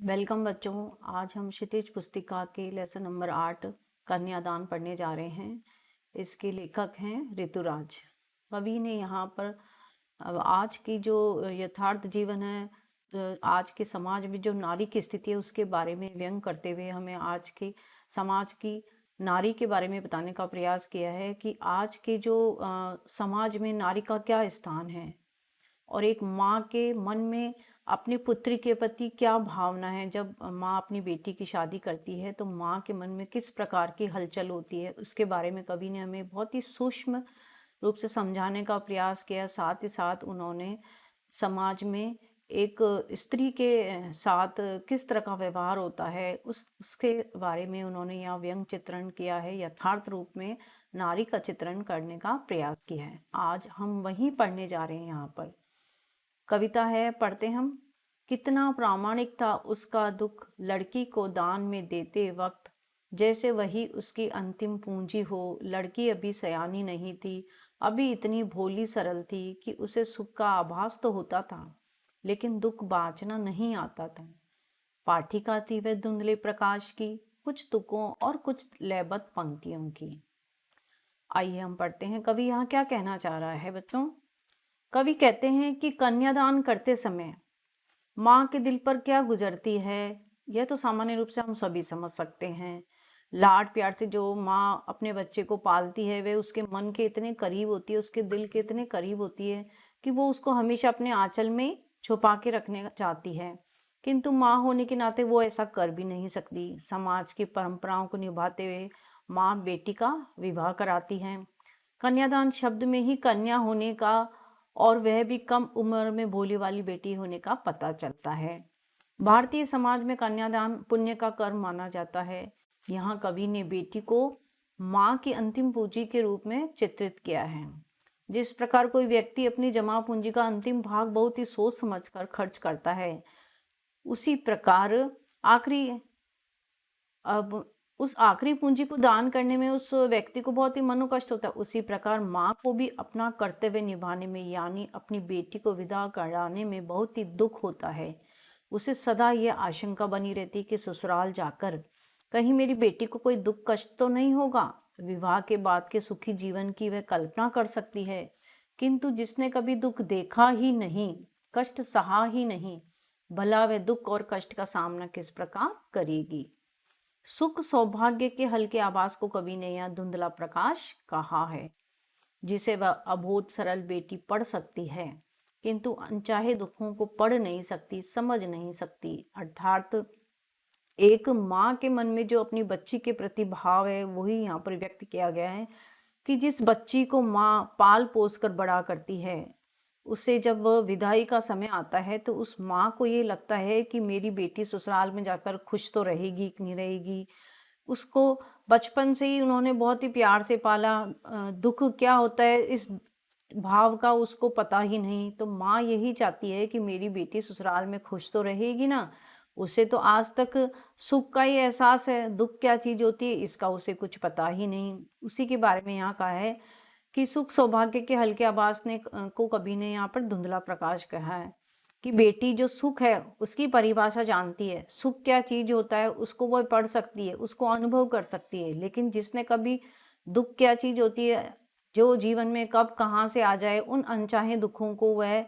Welcome बच्चों। आज हम क्षितिज पुस्तिका के लेसन नंबर 8 कन्यादान पढ़ने जा रहे हैं। इसके लेखक हैं ऋतुराज। कवि ने यहाँ पर आज की जो यथार्थ जीवन है, आज के समाज में जो नारी की स्थिति है उसके बारे में व्यंग करते हुए हमें आज के समाज की नारी के बारे में बताने का प्रयास किया है कि आज के जो समाज में नारी का क्या स्थान है और एक माँ के मन में अपनी पुत्री के प्रति क्या भावना है। जब माँ अपनी बेटी की शादी करती है तो माँ के मन में किस प्रकार की हलचल होती है, उसके बारे में कवि ने हमें बहुत ही सूक्ष्म रूप से समझाने का प्रयास किया। साथ ही साथ उन्होंने समाज में एक स्त्री के साथ किस तरह का व्यवहार होता है उसके बारे में उन्होंने यहाँ व्यंग चित्रण किया है, यथार्थ रूप में नारी का चित्रण करने का प्रयास किया है। आज हम वही पढ़ने जा रहे हैं। यहाँ पर कविता है, पढ़ते हम। कितना प्रामाणिक था उसका दुख लड़की को दान में देते वक्त, जैसे वही उसकी अंतिम पूंजी हो। लड़की अभी सयानी नहीं थी, अभी इतनी भोली सरल थी कि उसे सुख का आभास तो होता था, लेकिन दुख बाँचना नहीं आता था। पाठिका थी वह धुंधले प्रकाश की, कुछ तुकों और कुछ लयबद्ध पंक्तियों की। आइए हम पढ़ते हैं कवि यहाँ क्या कहना चाह रहा है बच्चों। कवि कहते हैं कि कन्यादान करते समय माँ के दिल पर क्या गुजरती है, यह तो सामान्य रूप से हम सभी समझ सकते हैं। लाड प्यार से जो माँ अपने बच्चे को पालती है वे उसके मन के इतने करीब होती है, उसके दिल के इतने करीब होती है कि वो उसको हमेशा अपने आंचल में छुपा के रखने चाहती है। किंतु माँ होने के नाते वो ऐसा कर भी नहीं सकती। समाज की परंपराओं को निभाते हुए माँ बेटी का विवाह कराती है। कन्यादान शब्द में ही कन्या होने का और वह भी कम उम्र में भोली वाली बेटी होने का पता चलता है। भारतीय समाज में कन्यादान पुण्य का कर्म माना जाता है। यहाँ कवि ने बेटी को माँ की अंतिम पूंजी के रूप में चित्रित किया है। जिस प्रकार कोई व्यक्ति अपनी जमा पूंजी का अंतिम भाग बहुत ही सोच समझकर खर्च करता है, उसी प्रकार आखिरी अब उस आखिरी पूंजी को दान करने में उस व्यक्ति को बहुत ही मनोकष्ट होता है। उसी प्रकार माँ को भी अपना कर्तव्य निभाने में, यानी अपनी बेटी को विदा कराने में बहुत ही दुख होता है। उसे सदा यह आशंका बनी रहती कि ससुराल जाकर कहीं मेरी बेटी को कोई दुख कष्ट तो नहीं होगा। विवाह के बाद के सुखी जीवन की वह कल्पना कर सकती है, किंतु जिसने कभी दुख देखा ही नहीं, कष्ट सहा ही नहीं, भला वह दुख और कष्ट का सामना किस प्रकार करेगी। सुख सौभाग्य के हल्के आभास को कवि ने यहाँ धुंधला प्रकाश कहा है, जिसे वह अबोध सरल बेटी पढ़ सकती है, किंतु अनचाहे दुखों को पढ़ नहीं सकती, समझ नहीं सकती। अर्थात एक माँ के मन में जो अपनी बच्ची के प्रति भाव है वही यहाँ पर व्यक्त किया गया है कि जिस बच्ची को माँ पाल पोस कर बड़ा करती है, उसे जब वह विदाई का समय आता है तो उस माँ को ये लगता है कि मेरी बेटी ससुराल में जाकर खुश तो रहेगी कि नहीं रहेगी। उसको बचपन से ही उन्होंने बहुत ही प्यार से पाला, दुख क्या होता है इस भाव का उसको पता ही नहीं। तो माँ यही चाहती है कि मेरी बेटी ससुराल में खुश तो रहेगी ना। उसे तो आज तक सुख का ही एहसास है, दुख क्या चीज़ होती है इसका उसे कुछ पता ही नहीं। उसी के बारे में यहाँ कहा है कि सुख सौभाग्य के हल्के आभास ने को कवि ने यहाँ पर धुंधला प्रकाश कहा है कि बेटी जो सुख है उसकी परिभाषा जानती है। सुख क्या चीज होता है उसको वह पढ़ सकती है, उसको अनुभव कर सकती है, लेकिन जिसने कभी दुख क्या चीज होती है, जो जीवन में कब कहाँ से आ जाए, उन अनचाहे दुखों को वह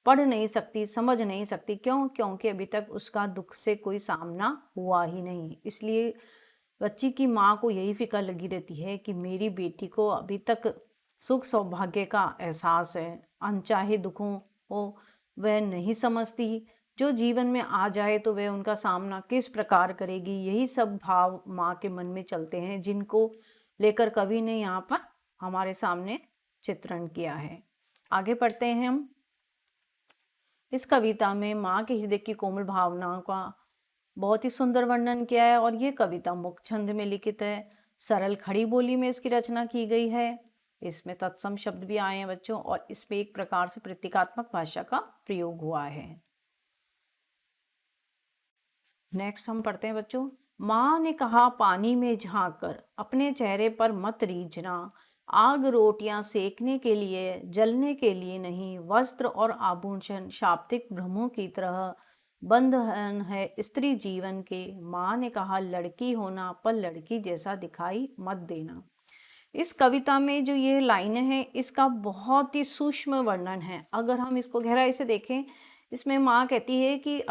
पढ़ नहीं सकती, समझ नहीं सकती। क्यों? क्योंकि अभी तक उसका दुख से कोई सामना हुआ ही नहीं। इसलिए बच्ची की माँ को यही फिक्र लगी रहती है कि मेरी बेटी को अभी तक सुख सौभाग्य का एहसास है, अनचाहे दुखों को वह नहीं समझती। जो जीवन में आ जाए तो वह उनका सामना किस प्रकार करेगी, यही सब भाव माँ के मन में चलते हैं, जिनको लेकर कवि ने यहाँ पर हमारे सामने चित्रण किया है। आगे पढ़ते हैं हम। इस कविता में माँ के हृदय की कोमल भावनाओं का बहुत ही सुंदर वर्णन किया है और ये कविता मुक्त छंद में लिखित है। सरल खड़ी बोली में इसकी रचना की गई है। इसमें तत्सम शब्द भी आए हैं बच्चों, और इसमें एक प्रकार से प्रतीकात्मक भाषा का प्रयोग हुआ है। नेक्स्ट हम पढ़ते हैं बच्चों। माँ ने कहा पानी में झांक कर अपने चेहरे पर मत रीझना, आग रोटियां सेकने के लिए, जलने के लिए नहीं। वस्त्र और आभूषण शाब्दिक भ्रमों की तरह बंधन है स्त्री जीवन के। माँ ने कहा लड़की होना पर लड़की जैसा दिखाई मत देना। इस कविता में जो ये लाइनें हैं इसका बहुत ही सूक्ष्म वर्णन है। अगर हम इसको गहराई से देखें, इसमें माँ कहती है कि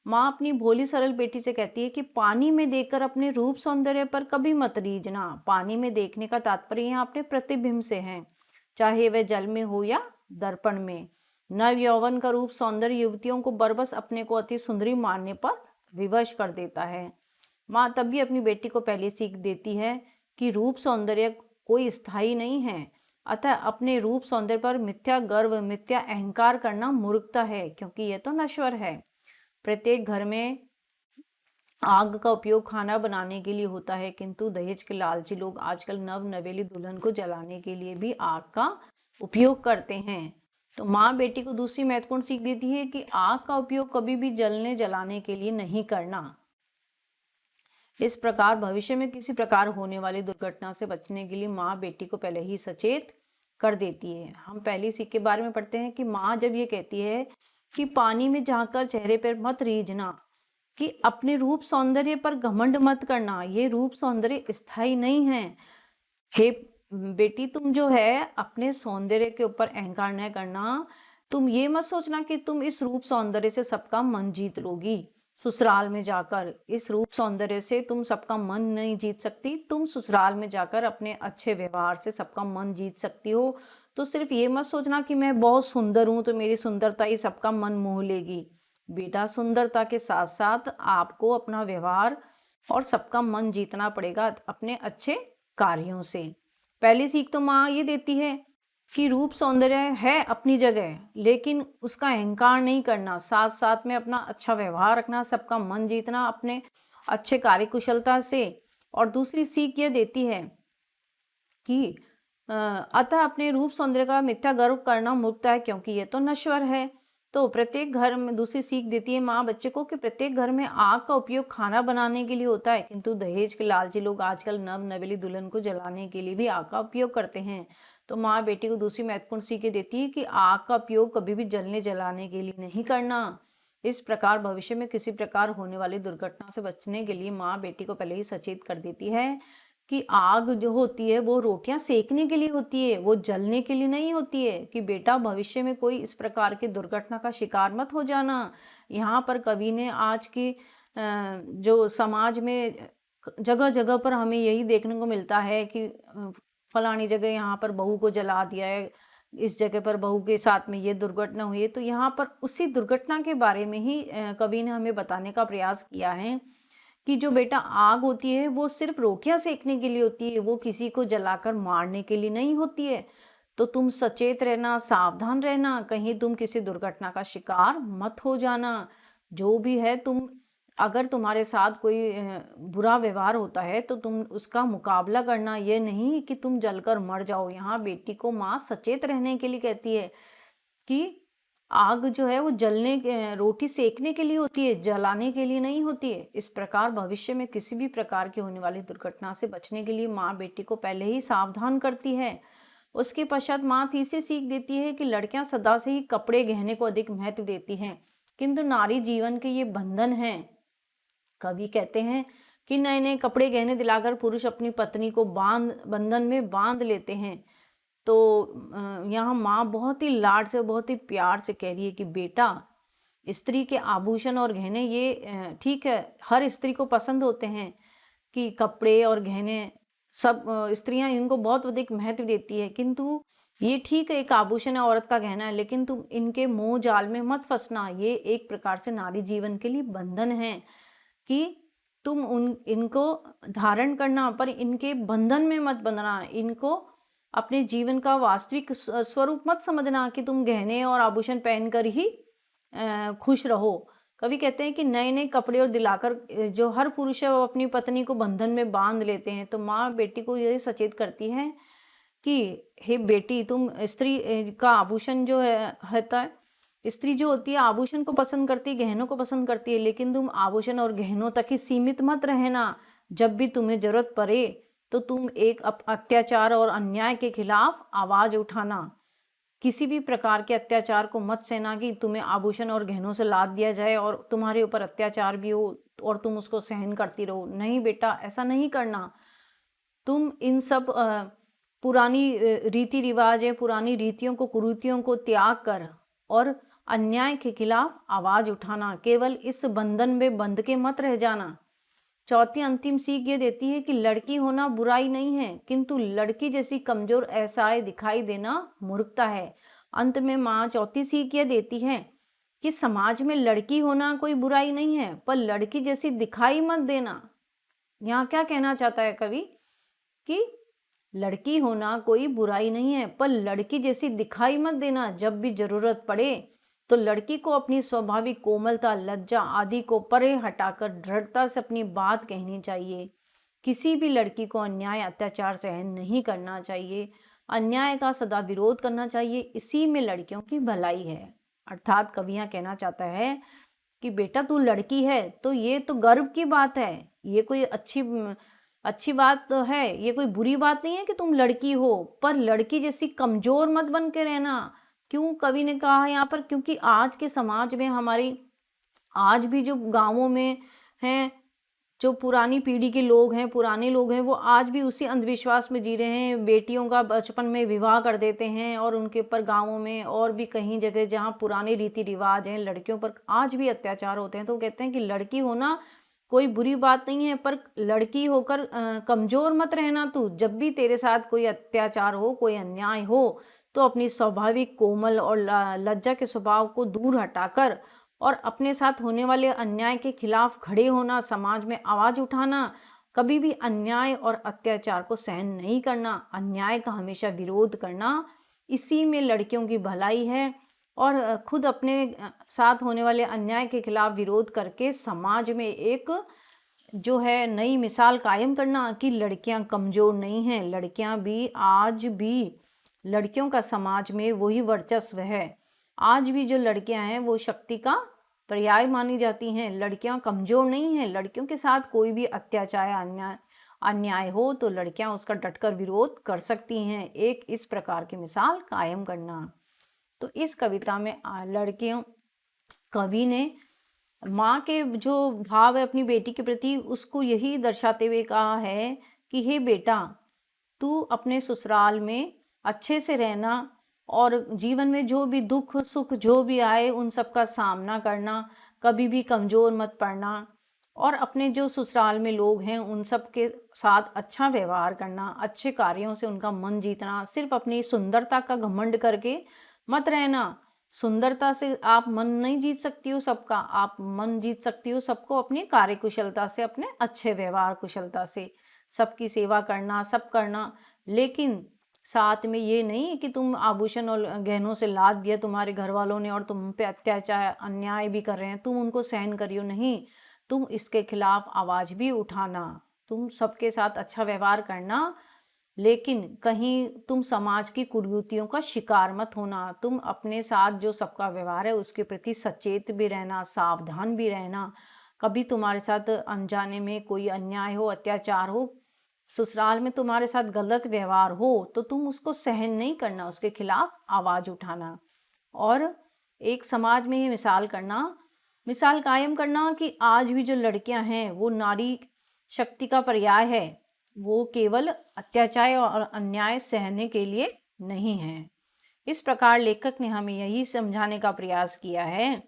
माँ अपनी भोली सरल बेटी से कहती है कि पानी में देखकर अपने रूप सौंदर्य पर कभी मत रीझना। पानी में देखने का तात्पर्य यहाँ अपने प्रतिबिंब से है, चाहे वह जल में हो या दर्पण में। नव यौवन का रूप सौंदर्य युवतियों को बरबस अपने को अति सुंदरी मानने पर विवश कर देता है। माँ तब भी अपनी बेटी को पहली सीख देती है कि रूप सौंदर्य कोई स्थायी नहीं है, अतः अपने रूप सौंदर्य पर मिथ्या गर्व मिथ्या अहंकार करना मूर्खता है, क्योंकि यह तो नश्वर है। प्रत्येक घर में आग का उपयोग खाना बनाने के लिए होता है, किंतु दहेज के लालची लोग आजकल नव नवेली दुल्हन को जलाने के लिए भी आग का उपयोग करते हैं। तो माँ बेटी को दूसरी महत्वपूर्ण सीख देती है कि आग का उपयोग कभी भी जलने जलाने के लिए नहीं करना। इस प्रकार भविष्य में किसी प्रकार होने वाली दुर्घटना से बचने के लिए माँ बेटी को पहले ही सचेत कर देती है। हम पहली सीख के बारे में पढ़ते हैं कि माँ जब ये कहती है कि पानी में झांककर चेहरे पर मत रीझना, कि अपने रूप सौंदर्य पर घमंड मत करना, ये रूप सौंदर्य स्थायी नहीं है। हे बेटी, तुम जो है अपने सौंदर्य के ऊपर अहंकार न करना। तुम ये मत सोचना कि तुम इस रूप सौंदर्य से सबका मन जीत लोगी। ससुराल में जाकर इस रूप सौंदर्य से तुम सबका मन नहीं जीत सकती। तुम ससुराल में जाकर अपने अच्छे व्यवहार से सबका मन जीत सकती हो। तो सिर्फ ये मत सोचना कि मैं बहुत सुंदर हूं तो मेरी सुंदरता ही सबका मन मोह लेगी। बेटा, सुंदरता के साथ साथ आपको अपना व्यवहार और सबका मन जीतना पड़ेगा अपने अच्छे कार्यों से। पहली सीख तो माँ ये देती है कि रूप सौंदर्य है अपनी जगह, लेकिन उसका अहंकार नहीं करना, साथ साथ में अपना अच्छा व्यवहार रखना, सबका मन जीतना अपने अच्छे कार्यकुशलता से। और दूसरी सीख ये देती है कि अतः अपने रूप सौंदर्य का मिथ्या गर्व करना मूर्खता है, क्योंकि ये तो नश्वर है। तो प्रत्येक घर में दूसरी सीख देती है माँ बच्चे को कि प्रत्येक घर में आग का उपयोग खाना बनाने के लिए होता है, किंतु दहेज के लालची लोग आजकल नव नवेली दुल्हन को जलाने के लिए भी आग का उपयोग करते हैं। तो माँ बेटी को दूसरी महत्वपूर्ण सीख देती है कि आग का उपयोग कभी भी जलने जलाने के लिए नहीं करना। इस प्रकार भविष्य में किसी प्रकार होने वाली दुर्घटना से बचने के लिए माँ बेटी को पहले ही सचेत कर देती है कि आग जो होती है वो रोटियां सेकने के लिए होती है, वो जलने के लिए नहीं होती है। कि बेटा, भविष्य में कोई इस प्रकार की दुर्घटना का शिकार मत हो जाना। यहाँ पर कवि ने आज की जो समाज में जगह जगह पर हमें यही देखने को मिलता है कि फलानी जगह यहाँ पर बहू को जला दिया है, इस जगह पर बहू के साथ में ये दुर्घटना हुई है। तो यहाँ पर उसी दुर्घटना के बारे में ही कवि ने हमें बताने का प्रयास किया है कि जो बेटा आग होती है वो सिर्फ रोटियां सेकने के लिए होती है, वो किसी को जलाकर मारने के लिए नहीं होती है। तो तुम सचेत रहना, सावधान रहना, कहीं तुम किसी दुर्घटना का शिकार मत हो जाना। जो भी है, अगर तुम्हारे साथ कोई बुरा व्यवहार होता है तो तुम उसका मुकाबला करना, ये नहीं कि तुम जलकर मर जाओ। यहाँ बेटी को माँ सचेत रहने के लिए कहती है कि आग जो है वो रोटी सेकने के लिए होती है, जलाने के लिए नहीं होती है। इस प्रकार भविष्य में किसी भी प्रकार की होने वाली दुर्घटना से बचने के लिए माँ बेटी को पहले ही सावधान करती है। उसके पश्चात माँ तीसरी सीख देती है कि लड़कियां सदा से ही कपड़े गहने को अधिक महत्व देती हैं, किंतु नारी जीवन के ये बंधन है। कवि कहते हैं कि नए नए कपड़े गहने दिलाकर पुरुष अपनी पत्नी को बंधन में बांध लेते हैं। तो यहाँ माँ बहुत ही लाड से, बहुत ही प्यार से कह रही है कि बेटा, स्त्री के आभूषण और गहने ये ठीक है, हर स्त्री को पसंद होते हैं कि कपड़े और गहने सब स्त्रियां इनको बहुत अधिक महत्व देती है, किंतु ये ठीक है, एक आभूषण है, औरत का गहना है, लेकिन तुम इनके मोह जाल में मत फंसना। ये एक प्रकार से नारी जीवन के लिए बंधन है कि तुम इनको धारण करना, पर इनके बंधन में मत बंधना। इनको अपने जीवन का वास्तविक स्वरूप मत समझना कि तुम गहने और आभूषण पहनकर ही खुश रहो। कवि कहते हैं कि नए नए कपड़े और दिलाकर जो हर पुरुष है वो अपनी पत्नी को बंधन में बांध लेते हैं। तो माँ बेटी को यह सचेत करती है कि हे बेटी, तुम स्त्री का आभूषण जो है स्त्री जो होती है आभूषण को पसंद करती है, गहनों को पसंद करती है, लेकिन तुम आभूषण और गहनों तक ही सीमित मत रहना। जब भी तुम्हें जरूरत पड़े तो तुम एक अत्याचार और अन्याय के खिलाफ आवाज उठाना। किसी भी प्रकार के अत्याचार को मत सहना कि तुम्हें आभूषण और गहनों से लाद दिया जाए और तुम्हारे ऊपर अत्याचार भी हो और तुम उसको सहन करती रहो। नहीं बेटा, ऐसा नहीं करना। तुम इन सब पुरानी रीति रिवाज है, पुरानी रीतियों को, कुरीतियों को त्याग कर और अन्याय के खिलाफ आवाज उठाना। केवल इस बंधन में बंध के मत रह जाना। चौथी अंतिम सीख ये देती है कि लड़की होना बुराई नहीं है, किंतु लड़की जैसी कमजोर असहाय दिखाई देना मूर्खता है। अंत में माँ चौथी सीख ये देती है कि समाज में लड़की होना कोई बुराई नहीं है, पर लड़की जैसी दिखाई मत देना। यहाँ क्या कहना चाहता है कवि कि लड़की होना कोई बुराई नहीं है, पर लड़की जैसी दिखाई मत देना। जब भी जरूरत पड़े तो लड़की को अपनी स्वाभाविक कोमलता, लज्जा आदि को परे हटाकर दृढ़ता से अपनी बात कहनी चाहिए। किसी भी लड़की को अन्याय, अत्याचार सहन नहीं करना चाहिए। अन्याय का सदा विरोध करना चाहिए। इसी में लड़कियों की भलाई है। अर्थात कवि यहाँ कहना चाहता है कि बेटा तू लड़की है तो ये तो गर्व की बात है, ये कोई अच्छी बात तो है, ये कोई बुरी बात नहीं है कि तुम लड़की हो, पर लड़की जैसी कमजोर मत बन के रहना। क्यों कवि ने कहा यहाँ पर? क्योंकि आज के समाज में हमारी, आज भी जो गांवों में हैं, जो पुरानी पीढ़ी के लोग हैं, पुराने लोग हैं, वो आज भी उसी अंधविश्वास में जी रहे हैं। बेटियों का बचपन में विवाह कर देते हैं और उनके ऊपर गाँवों में और भी कहीं जगह जहाँ पुराने रीति रिवाज हैं, लड़कियों पर आज भी अत्याचार होते हैं। तो कहते हैं कि लड़की होना कोई बुरी बात नहीं है, पर लड़की होकर कमजोर मत रहना तू। जब भी तेरे साथ कोई अत्याचार हो, कोई अन्याय हो, तो अपनी स्वाभाविक कोमल और लज्जा के स्वभाव को दूर हटाकर और अपने साथ होने वाले अन्याय के खिलाफ खड़े होना, समाज में आवाज उठाना। कभी भी अन्याय और अत्याचार को सहन नहीं करना, अन्याय का हमेशा विरोध करना। इसी में लड़कियों की भलाई है। और खुद अपने साथ होने वाले अन्याय के खिलाफ विरोध करके समाज में एक जो है नई मिसाल कायम करना कि लड़कियां कमजोर नहीं हैं। लड़कियां भी आज भी, लड़कियों का समाज में वही वर्चस्व है। आज भी जो लड़कियां हैं वो शक्ति का पर्याय मानी जाती हैं। लड़कियां कमजोर नहीं हैं। लड़कियों के साथ कोई भी अत्याचार, अन्याय हो तो लड़कियां उसका डटकर विरोध कर सकती हैं। एक इस प्रकार की मिसाल कायम करना। तो इस कविता में लड़कियों, कवि ने माँ के जो भाव है अपनी बेटी के प्रति, उसको यही दर्शाते हुए कहा है कि हे बेटा, तू अपने ससुराल में अच्छे से रहना और जीवन में जो भी दुख सुख जो भी आए उन सब का सामना करना, कभी भी कमजोर मत पड़ना और अपने जो ससुराल में लोग हैं उन सब के साथ अच्छा व्यवहार करना, अच्छे कार्यों से उनका मन जीतना। सिर्फ अपनी सुंदरता का घमंड करके मत रहना। सुंदरता से आप मन नहीं जीत सकती हो सबका, आप मन जीत सकती हो सबको अपनी कार्यकुशलता से, अपने अच्छे व्यवहार कुशलता से, सबकी सेवा करना, सब करना। लेकिन साथ में ये नहीं कि तुम आभूषण और गहनों से लाद दिया तुम्हारे घर वालों ने और तुम पे अत्याचार अन्याय भी कर रहे हैं, तुम उनको सहन करियो नहीं। तुम इसके खिलाफ आवाज भी उठाना, तुम सबके साथ अच्छा व्यवहार करना, लेकिन कहीं तुम समाज की कुरीतियों का शिकार मत होना। तुम अपने साथ जो सबका व्यवहार है उसके प्रति सचेत भी रहना, सावधान भी रहना। कभी तुम्हारे साथ अनजाने में कोई अन्याय हो, अत्याचार हो, ससुराल में तुम्हारे साथ गलत व्यवहार हो तो तुम उसको सहन नहीं करना, उसके खिलाफ आवाज उठाना और एक समाज में ही मिसाल करना, मिसाल कायम करना कि आज भी जो लड़कियां हैं वो नारी शक्ति का पर्याय है। वो केवल अत्याचार और अन्याय सहने के लिए नहीं है। इस प्रकार लेखक ने हमें यही समझाने का प्रयास किया है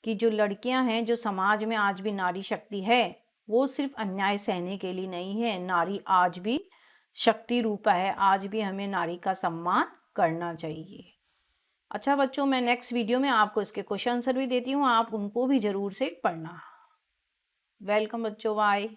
कि जो लड़कियां हैं, जो समाज में आज भी नारी शक्ति है, वो सिर्फ अन्याय सहने के लिए नहीं है। नारी आज भी शक्ति रूपा है। आज भी हमें नारी का सम्मान करना चाहिए। अच्छा बच्चों, मैं नेक्स्ट वीडियो में आपको इसके क्वेश्चन आंसर भी देती हूँ, आप उनको भी जरूर से पढ़ना। वेलकम बच्चों, बाय।